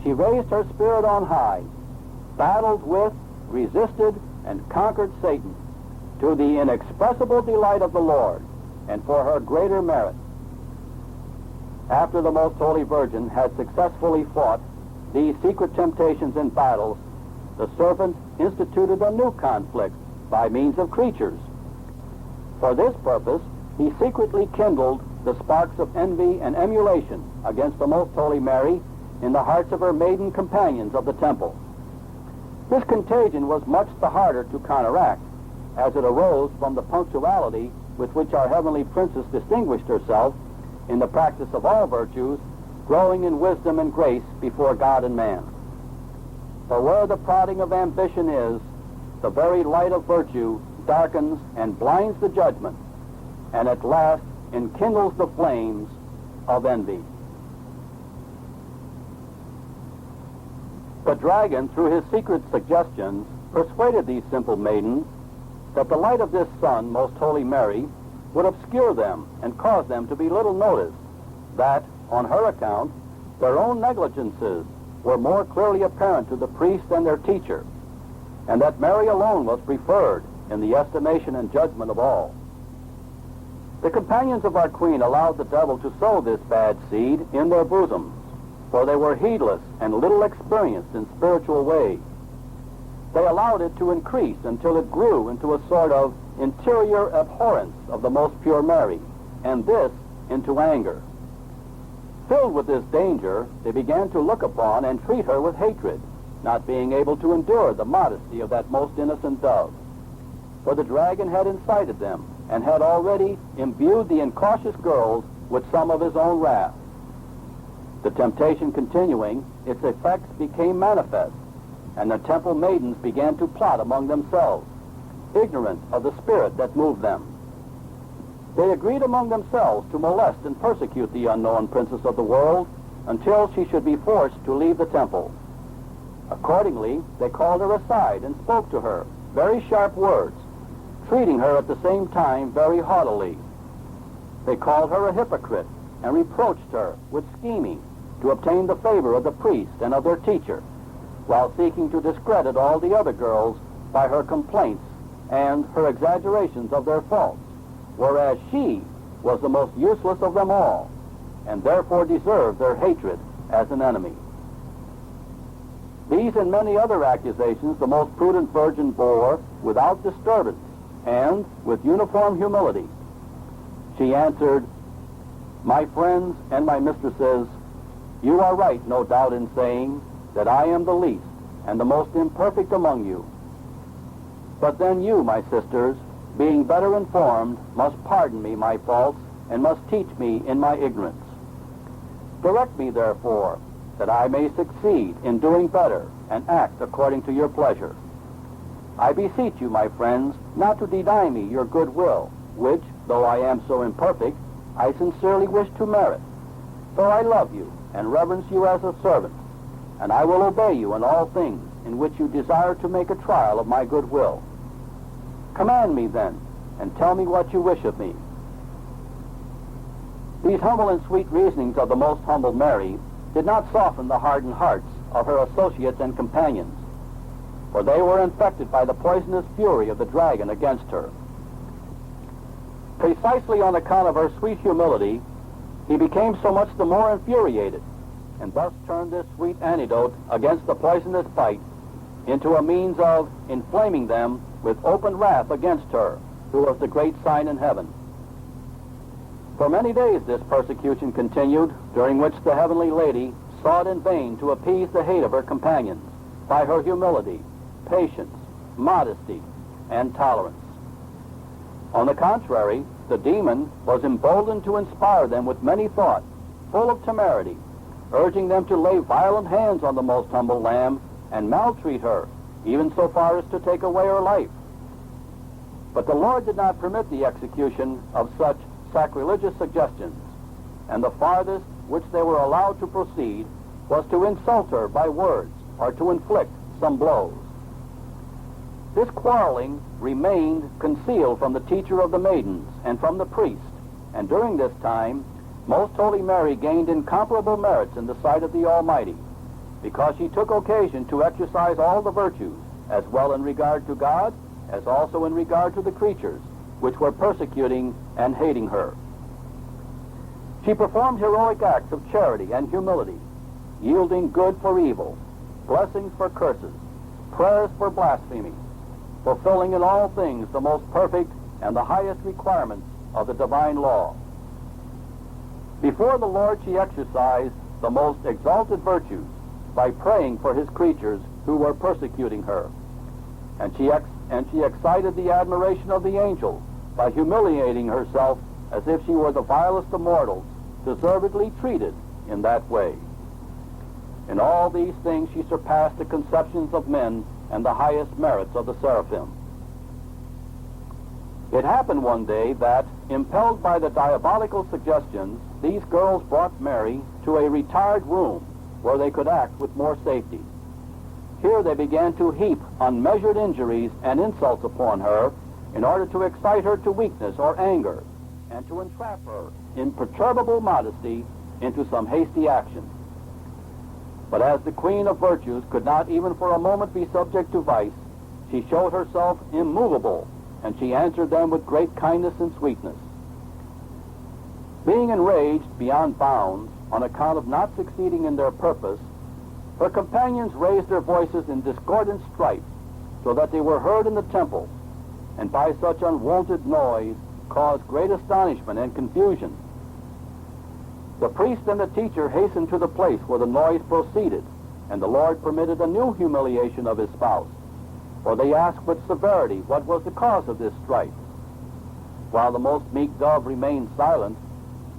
she raised her spirit on high, battled with, resisted, and conquered Satan, to the inexpressible delight of the Lord, and for her greater merit. After the Most Holy Virgin had successfully fought these secret temptations and battles, the serpent instituted a new conflict by means of creatures. For this purpose, he secretly kindled the sparks of envy and emulation against the Most Holy Mary in the hearts of her maiden companions of the temple. This contagion was much the harder to counteract, as it arose from the punctuality with which our heavenly princess distinguished herself in the practice of all virtues, growing in wisdom and grace before God and man. For where the prodding of ambition is, the very light of virtue darkens and blinds the judgment, and at last enkindles the flames of envy. The dragon, through his secret suggestions, persuaded these simple maidens that the light of this sun, Most Holy Mary, would obscure them and cause them to be little noticed, that, on her account, their own negligences were more clearly apparent to the priest and their teacher, and that Mary alone was preferred in the estimation and judgment of all. The companions of our Queen allowed the devil to sow this bad seed in their bosoms, for they were heedless and little experienced in spiritual ways. They allowed it to increase until it grew into a sort of interior abhorrence of the most pure Mary, and this into anger. Filled with this danger, they began to look upon and treat her with hatred, not being able to endure the modesty of that most innocent dove. For the dragon had incited them, and had already imbued the incautious girls with some of his own wrath. The temptation continuing, its effects became manifest, and the temple maidens began to plot among themselves, ignorant of the spirit that moved them. They agreed among themselves to molest and persecute the unknown princess of the world until she should be forced to leave the temple. Accordingly, they called her aside and spoke to her very sharp words, treating her at the same time very haughtily. They called her a hypocrite and reproached her with scheming to obtain the favor of the priest and of their teacher, while seeking to discredit all the other girls by her complaints and her exaggerations of their faults, whereas she was the most useless of them all, and therefore deserved their hatred as an enemy. These and many other accusations the most prudent virgin bore without disturbance and with uniform humility. She answered, "My friends and my mistresses, you are right, no doubt, in saying that I am the least and the most imperfect among you. But then you, my sisters, being better informed, must pardon me my faults and must teach me in my ignorance. Direct me, therefore, that I may succeed in doing better and act according to your pleasure. I beseech you, my friends, not to deny me your good will, which, though I am so imperfect, I sincerely wish to merit. For I love you and reverence you as a servant, and I will obey you in all things in which you desire to make a trial of my good will. Command me, then, and tell me what you wish of me." These humble and sweet reasonings of the most humble Mary did not soften the hardened hearts of her associates and companions, for they were infected by the poisonous fury of the dragon against her. Precisely on account of her sweet humility, he became so much the more infuriated, and thus turned this sweet antidote against the poisonous bite into a means of inflaming them with open wrath against her, who was the great sign in heaven. For many days this persecution continued, during which the heavenly lady sought in vain to appease the hate of her companions by her humility, patience, modesty, and tolerance. On the contrary, the demon was emboldened to inspire them with many thoughts, full of temerity, urging them to lay violent hands on the most humble Lamb and maltreat her, even so far as to take away her life. But the Lord did not permit the execution of such sacrilegious suggestions, and the farthest which they were allowed to proceed was to insult her by words or to inflict some blows. This quarreling remained concealed from the teacher of the maidens and from the priest, and during this time Most Holy Mary gained incomparable merits in the sight of the Almighty, because she took occasion to exercise all the virtues, as well in regard to God as also in regard to the creatures, which were persecuting and hating her. She performed heroic acts of charity and humility, yielding good for evil, blessings for curses, prayers for blasphemy, fulfilling in all things the most perfect and the highest requirements of the divine law. Before the Lord she exercised the most exalted virtues by praying for his creatures who were persecuting her. And she excited the admiration of the angels by humiliating herself as if she were the vilest of mortals, deservedly treated in that way. In all these things she surpassed the conceptions of men and the highest merits of the seraphim. It happened one day that, impelled by the diabolical suggestions, these girls brought Mary to a retired room where they could act with more safety. Here they began to heap unmeasured injuries and insults upon her in order to excite her to weakness or anger and to entrap her in perturbable modesty into some hasty action. But as the queen of virtues could not even for a moment be subject to vice, she showed herself immovable, and she answered them with great kindness and sweetness. Being enraged beyond bounds on account of not succeeding in their purpose, her companions raised their voices in discordant strife, so that they were heard in the temple, and by such unwonted noise caused great astonishment and confusion. The priest and the teacher hastened to the place where the noise proceeded, and the Lord permitted a new humiliation of his spouse, for they asked with severity what was the cause of this strife. While the most meek dove remained silent,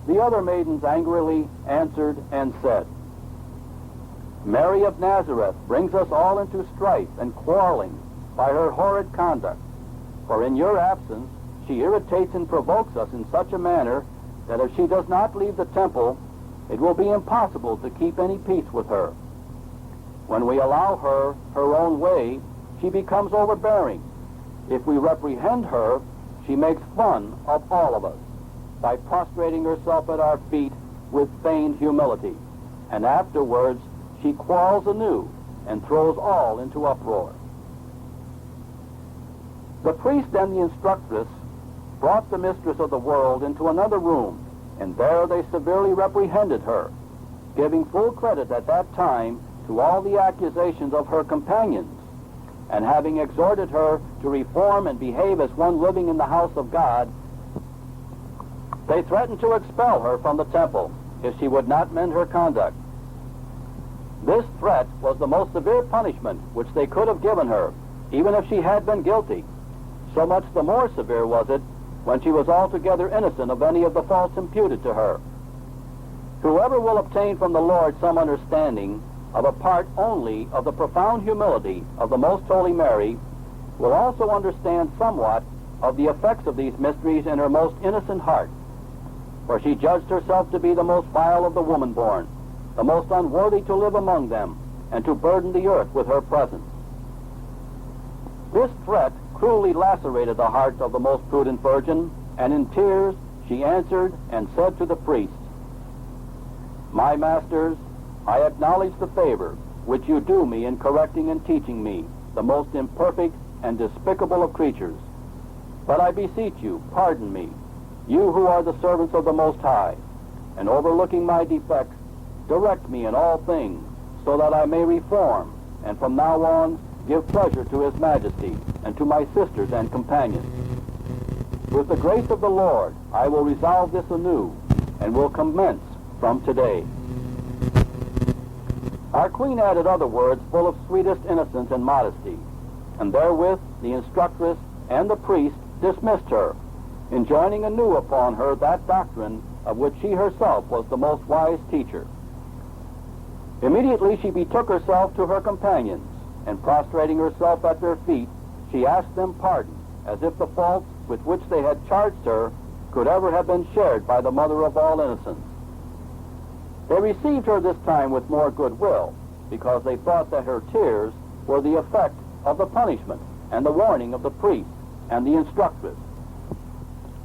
the other maidens angrily answered and said, "Mary of Nazareth brings us all into strife and quarreling by her horrid conduct, for in your absence she irritates and provokes us in such a manner that if she does not leave the temple, it will be impossible to keep any peace with her. When we allow her her own way, she becomes overbearing. If we reprehend her, she makes fun of all of us by prostrating herself at our feet with feigned humility, and afterwards she quarrels anew and throws all into uproar." The priest and the instructress brought the mistress of the world into another room, and there they severely reprehended her, giving full credit at that time to all the accusations of her companions, and having exhorted her to reform and behave as one living in the house of God, they threatened to expel her from the temple if she would not mend her conduct. This threat was the most severe punishment which they could have given her, even if she had been guilty. So much the more severe was it when she was altogether innocent of any of the faults imputed to her. Whoever will obtain from the Lord some understanding of a part only of the profound humility of the Most Holy Mary will also understand somewhat of the effects of these mysteries in her most innocent heart, for she judged herself to be the most vile of the woman-born, the most unworthy to live among them, and to burden the earth with her presence. This threat cruelly lacerated the heart of the most prudent virgin, and in tears she answered and said to the priest, "My masters, I acknowledge the favor which you do me in correcting and teaching me, the most imperfect and despicable of creatures. But I beseech you, pardon me, you who are the servants of the Most High, and overlooking my defects, direct me in all things, so that I may reform, and from now on give pleasure to His Majesty, and to my sisters and companions. With the grace of the Lord, I will resolve this anew, and will commence from today." Our queen added other words full of sweetest innocence and modesty, and therewith the instructress and the priest dismissed her, enjoining anew upon her that doctrine of which she herself was the most wise teacher. Immediately she betook herself to her companions, and prostrating herself at their feet, she asked them pardon, as if the faults with which they had charged her could ever have been shared by the mother of all innocence. They received her this time with more goodwill, because they thought that her tears were the effect of the punishment and the warning of the priest and the instructress,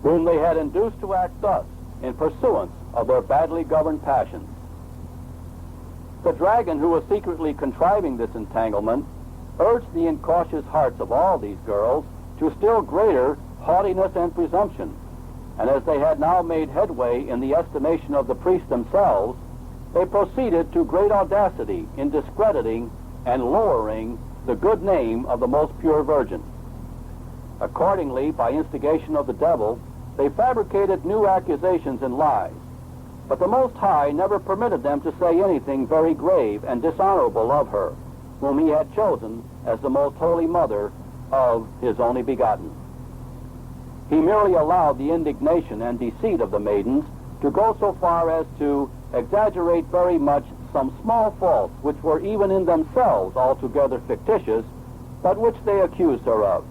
whom they had induced to act thus in pursuance of their badly governed passions. The dragon, who was secretly contriving this entanglement, urged the incautious hearts of all these girls to still greater haughtiness and presumption, and as they had now made headway in the estimation of the priests themselves, they proceeded to great audacity in discrediting and lowering the good name of the most pure virgin. Accordingly, by instigation of the devil, they fabricated new accusations and lies, but the Most High never permitted them to say anything very grave and dishonorable of her, whom he had chosen as the most holy mother of his only begotten. He merely allowed the indignation and deceit of the maidens to go so far as to exaggerate very much some small faults which were even in themselves altogether fictitious, but which they accused her of.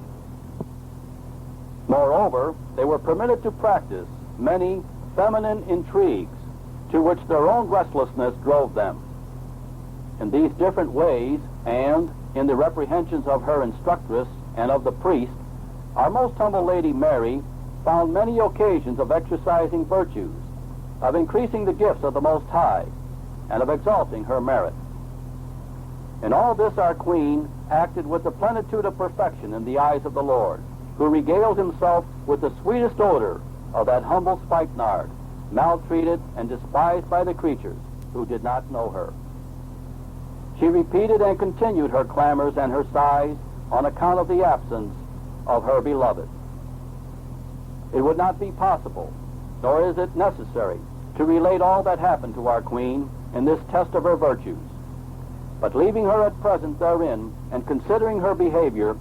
Moreover, they were permitted to practice many feminine intrigues to which their own restlessness drove them. In these different ways, and in the reprehensions of her instructress and of the priest, our most humble Lady Mary found many occasions of exercising virtues, of increasing the gifts of the Most High, and of exalting her merit. In all this our Queen acted with the plenitude of perfection in the eyes of the Lord, who regaled himself with the sweetest odor of that humble spikenard, maltreated and despised by the creatures who did not know her. She repeated and continued her clamors and her sighs on account of the absence of her beloved. It would not be possible, nor is it necessary, to relate all that happened to our Queen in this test of her virtues. But leaving her at present therein, and considering her behavior,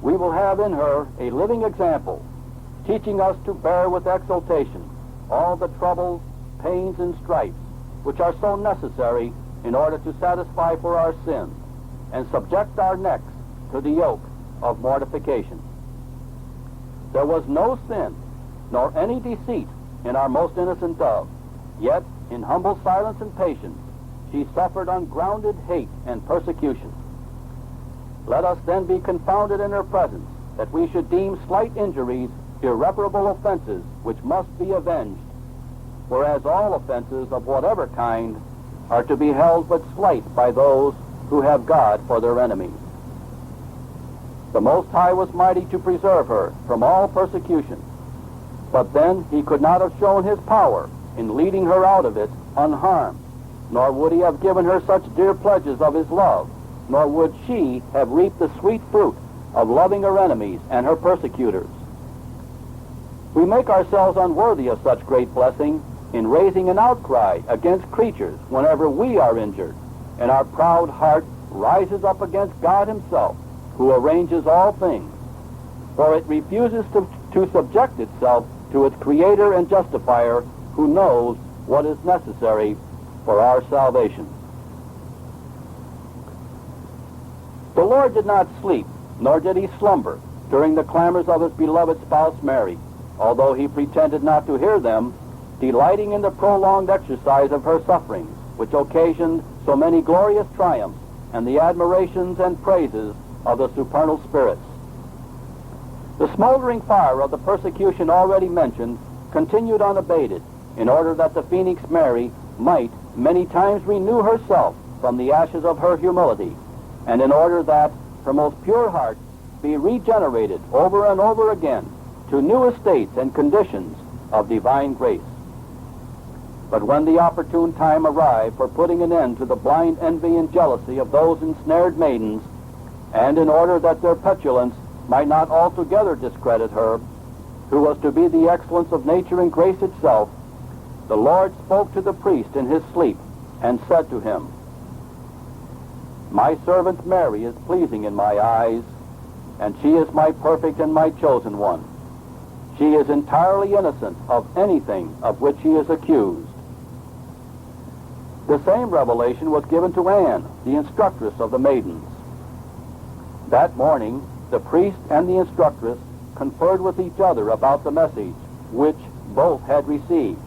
we will have in her a living example, teaching us to bear with exultation all the troubles, pains, and stripes which are so necessary in order to satisfy for our sins and subject our necks to the yoke of mortification. There was no sin, nor any deceit in our most innocent dove, yet in humble silence and patience she suffered ungrounded hate and persecution. Let us then be confounded in her presence, that we should deem slight injuries irreparable offenses which must be avenged, whereas all offenses of whatever kind are to be held but slight by those who have God for their enemies. The Most High was mighty to preserve her from all persecution, but then he could not have shown his power in leading her out of it unharmed, nor would he have given her such dear pledges of his love, nor would she have reaped the sweet fruit of loving her enemies and her persecutors. We make ourselves unworthy of such great blessing in raising an outcry against creatures whenever we are injured, and our proud heart rises up against God himself, who arranges all things, for it refuses to subject itself to its creator and justifier, who knows what is necessary for our salvation. The Lord did not sleep, nor did he slumber, during the clamors of his beloved spouse Mary, although he pretended not to hear them, delighting in the prolonged exercise of her sufferings, which occasioned so many glorious triumphs and the admirations and praises of the supernal spirits. The smoldering fire of the persecution already mentioned continued unabated, in order that the Phoenix Mary might many times renew herself from the ashes of her humility, and in order that her most pure heart be regenerated over and over again to new estates and conditions of divine grace. But when the opportune time arrived for putting an end to the blind envy and jealousy of those ensnared maidens, and in order that their petulance might not altogether discredit her, who was to be the excellence of nature and grace itself, the Lord spoke to the priest in his sleep, and said to him, "My servant Mary is pleasing in my eyes, and she is my perfect and my chosen one. She is entirely innocent of anything of which she is accused." The same revelation was given to Anne, the instructress of the maidens. That morning, the priest and the instructress conferred with each other about the message which both had received.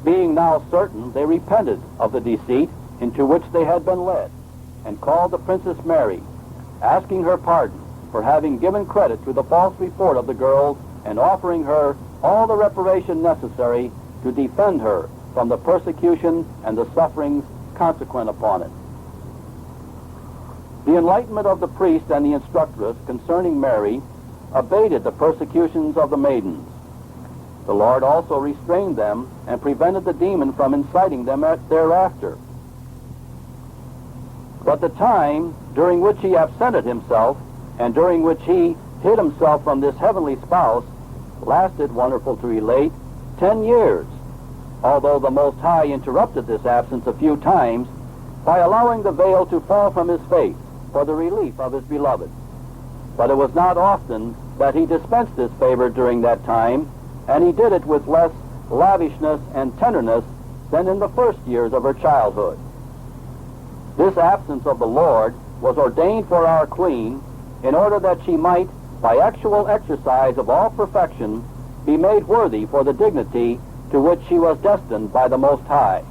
Being now certain, they repented of the deceit into which they had been led, and called the Princess Mary, asking her pardon for having given credit to the false report of the girls, and offering her all the reparation necessary to defend her from the persecution and the sufferings consequent upon it. The enlightenment of the priest and the instructress concerning Mary abated the persecutions of the maidens. The Lord also restrained them and prevented the demon from inciting them thereafter. But the time during which he absented himself and during which he hid himself from this heavenly spouse lasted, wonderful to relate, 10 years, although the Most High interrupted this absence a few times by allowing the veil to fall from his face for the relief of his beloved. But it was not often that he dispensed this favor during that time, and he did it with less lavishness and tenderness than in the first years of her childhood. This absence of the Lord was ordained for our Queen in order that she might, by actual exercise of all perfection, be made worthy for the dignity to which she was destined by the Most High.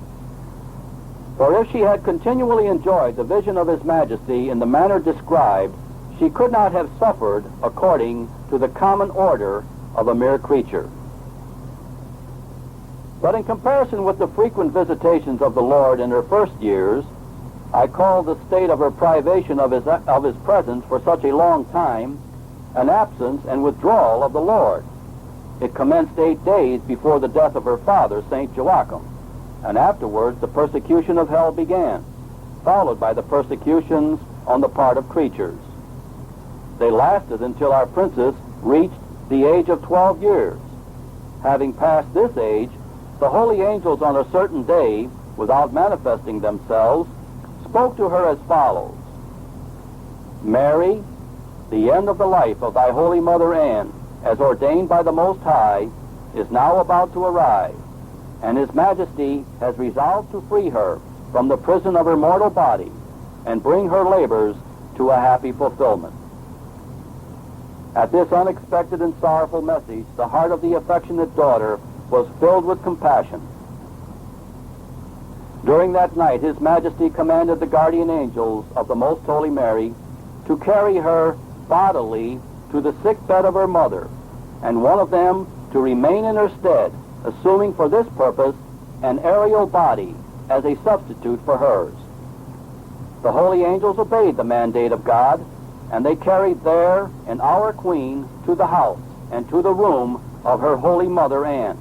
For if she had continually enjoyed the vision of His Majesty in the manner described, she could not have suffered according to the common order of a mere creature. But in comparison with the frequent visitations of the Lord in her first years, I call the state of her privation of his presence for such a long time an absence and withdrawal of the Lord. It commenced 8 days before the death of her father, St. Joachim, and afterwards the persecution of hell began, followed by the persecutions on the part of creatures. They lasted until our princess reached the age of 12 years. Having passed this age, the holy angels on a certain day, without manifesting themselves, spoke to her as follows: Mary, the end of the life of thy holy mother Anne, as ordained by the Most High, is now about to arrive, and His Majesty has resolved to free her from the prison of her mortal body and bring her labors to a happy fulfillment. At this unexpected and sorrowful message, the heart of the affectionate daughter was filled with compassion. During that night, His Majesty commanded the guardian angels of the Most Holy Mary to carry her bodily to the sick bed of her mother, and one of them to remain in her stead, assuming for this purpose an aerial body as a substitute for hers. The holy angels obeyed the mandate of God, and they carried their and our Queen to the house and to the room of her holy mother Anne.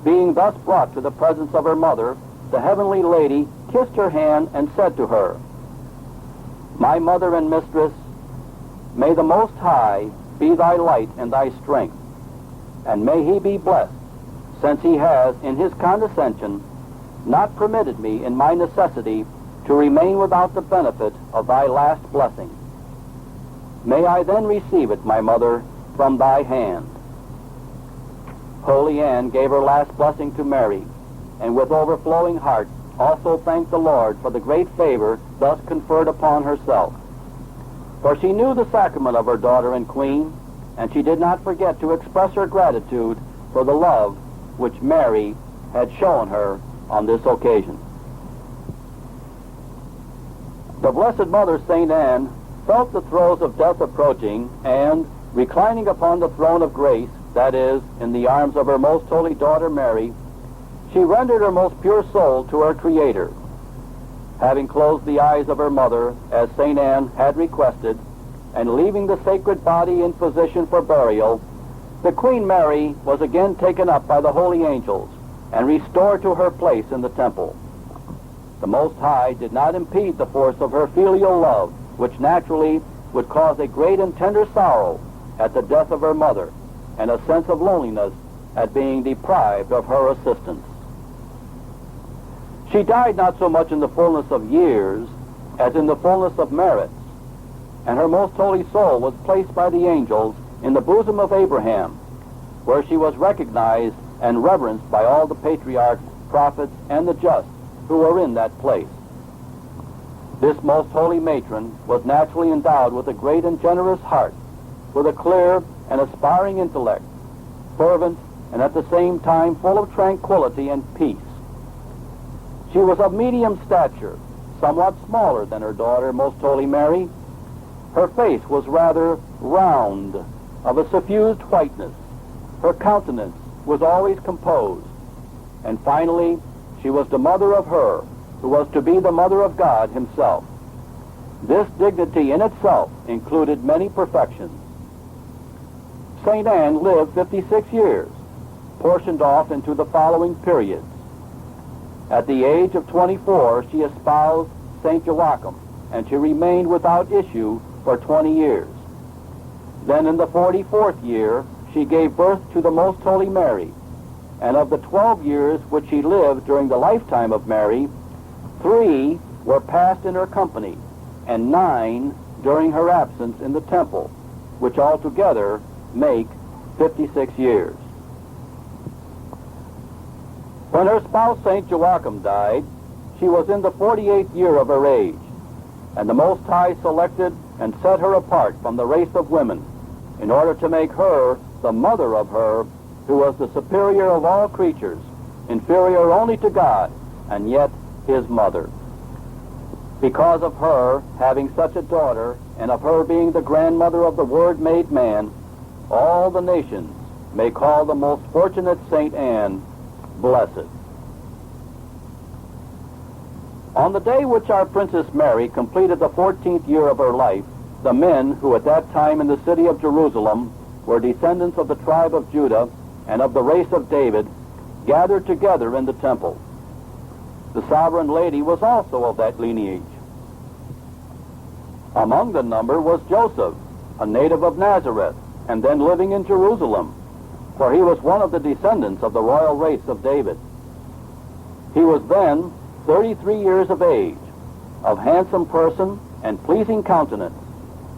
Being thus brought to the presence of her mother, the heavenly lady kissed her hand and said to her, My mother and mistress, may the Most High be thy light and thy strength, and may He be blessed, since He has, in His condescension, not permitted me in my necessity to remain without the benefit of thy last blessing. May I then receive it, my mother, from thy hand. Holy Anne gave her last blessing to Mary, and with overflowing heart also thanked the Lord for the great favor thus conferred upon herself. For she knew the sacrament of her daughter and Queen, and she did not forget to express her gratitude for the love which Mary had shown her on this occasion. The Blessed Mother, St. Anne, felt the throes of death approaching, and, reclining upon the throne of grace, that is, in the arms of her most holy daughter Mary, she rendered her most pure soul to her Creator. Having closed the eyes of her mother, as St. Anne had requested, and leaving the sacred body in position for burial, the Queen Mary was again taken up by the holy angels and restored to her place in the temple. The Most High did not impede the force of her filial love, which naturally would cause a great and tender sorrow at the death of her mother, and a sense of loneliness at being deprived of her assistance. She died not so much in the fullness of years as in the fullness of merits, and her most holy soul was placed by the angels in the bosom of Abraham, where she was recognized and reverenced by all the patriarchs, prophets, and the just who were in that place. This most holy matron was naturally endowed with a great and generous heart, with a clear and aspiring intellect, fervent and at the same time full of tranquility and peace. She was of medium stature, somewhat smaller than her daughter, Most Holy Mary. Her face was rather round, of a suffused whiteness. Her countenance was always composed. And finally, she was the mother of her who was to be the Mother of God himself. This dignity in itself included many perfections. St. Anne lived 56 years, portioned off into the following periods. At the age of 24, she espoused St. Joachim, and she remained without issue for 20 years. Then in the 44th year, she gave birth to the Most Holy Mary, and of the 12 years which she lived during the lifetime of Mary, 3 were passed in her company, and 9 during her absence in the temple, which altogether make 56 years. When her spouse St. Joachim died, she was in the 48th year of her age, and the Most High selected and set her apart from the race of women in order to make her the mother of her who was the superior of all creatures, inferior only to God, and yet his mother. Because of her having such a daughter, and of her being the grandmother of the Word made man, all the nations may call the most fortunate St. Anne blessed. On the day which our Princess Mary completed the 14th year of her life, the men who at that time in the city of Jerusalem were descendants of the tribe of Judah and of the race of David gathered together in the temple. The sovereign lady was also of that lineage. Among the number was Joseph, a native of Nazareth, and then living in Jerusalem, for he was one of the descendants of the royal race of David. He was then 33 years of age, of handsome person and pleasing countenance,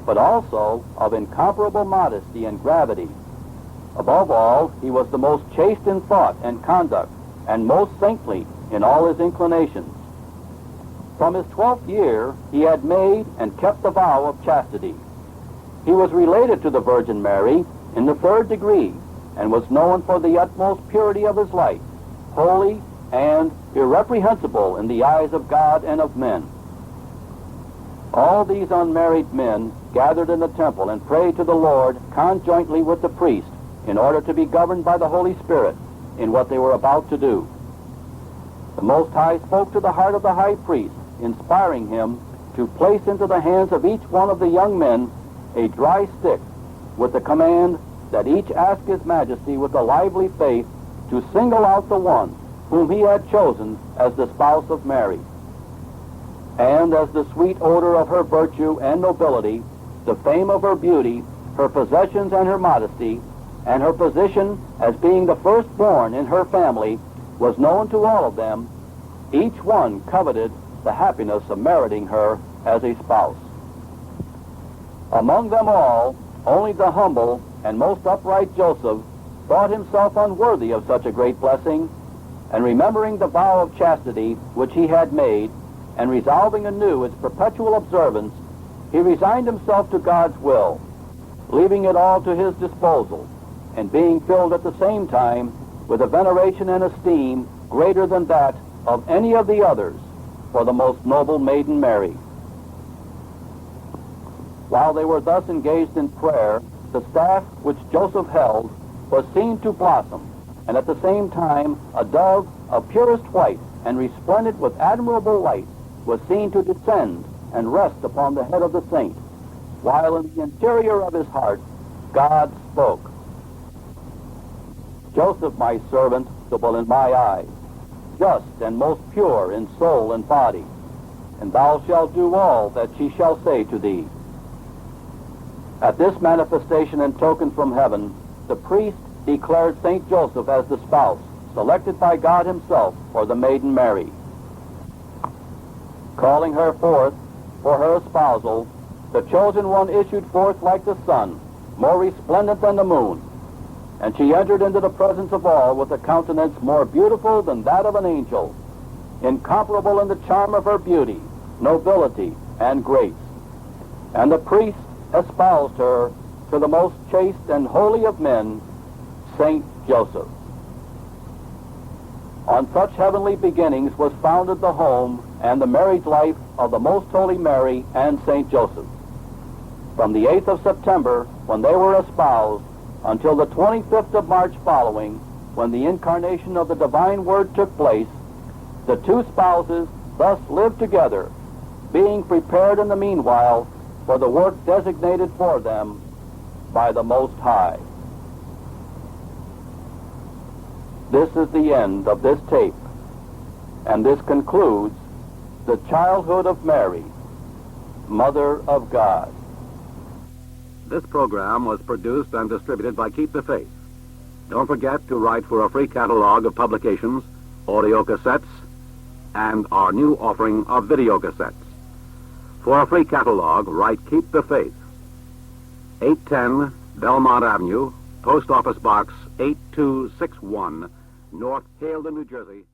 but also of incomparable modesty and gravity. Above all, he was the most chaste in thought and conduct, and most saintly in all his inclinations. From his 12th year, he had made and kept the vow of chastity. He was related to the Virgin Mary in the 3rd degree, and was known for the utmost purity of his life, holy and irreprehensible in the eyes of God and of men. All these unmarried men gathered in the temple and prayed to the Lord conjointly with the priest in order to be governed by the Holy Spirit in what they were about to do. The Most High spoke to the heart of the high priest, inspiring him to place into the hands of each one of the young men a dry stick with the command that each ask his majesty with a lively faith to single out the one whom he had chosen as the spouse of Mary. And as the sweet odor of her virtue and nobility, the fame of her beauty, her possessions and her modesty, and her position as being the firstborn in her family was known to all of them, each one coveted the happiness of meriting her as a spouse. Among them all, only the humble and most upright Joseph thought himself unworthy of such a great blessing, and remembering the vow of chastity which he had made, and resolving anew its perpetual observance, he resigned himself to God's will, leaving it all to his disposal, and being filled at the same time with a veneration and esteem greater than that of any of the others for the most noble maiden Mary. While they were thus engaged in prayer, the staff which Joseph held was seen to blossom, and at the same time a dove of purest white and resplendent with admirable light was seen to descend and rest upon the head of the saint, while in the interior of his heart God spoke. Joseph, my servant, acceptable in my eyes, just and most pure in soul and body, and thou shalt do all that she shall say to thee. At this manifestation and token from heaven, the priest declared St. Joseph as the spouse, selected by God himself for the maiden Mary. Calling her forth for her espousal, the chosen one issued forth like the sun, more resplendent than the moon, and she entered into the presence of all with a countenance more beautiful than that of an angel, incomparable in the charm of her beauty, nobility, and grace. And the priest espoused her to the most chaste and holy of men, Saint Joseph. On such heavenly beginnings was founded the home and the marriage life of the Most Holy Mary and Saint Joseph. From the 8th of September, when they were espoused, until the 25th of March following, when the incarnation of the divine Word took place, the two spouses thus live together, being prepared in the meanwhile for the work designated for them by the Most High. This is the end of this tape, and this concludes the childhood of Mary, Mother of God. This program was produced and distributed by Keep the Faith. Don't forget to write for a free catalog of publications, audio cassettes, and our new offering of video cassettes. For a free catalog, write Keep the Faith, 810 Belmont Avenue, Post Office Box 8261, North Haledon, New Jersey.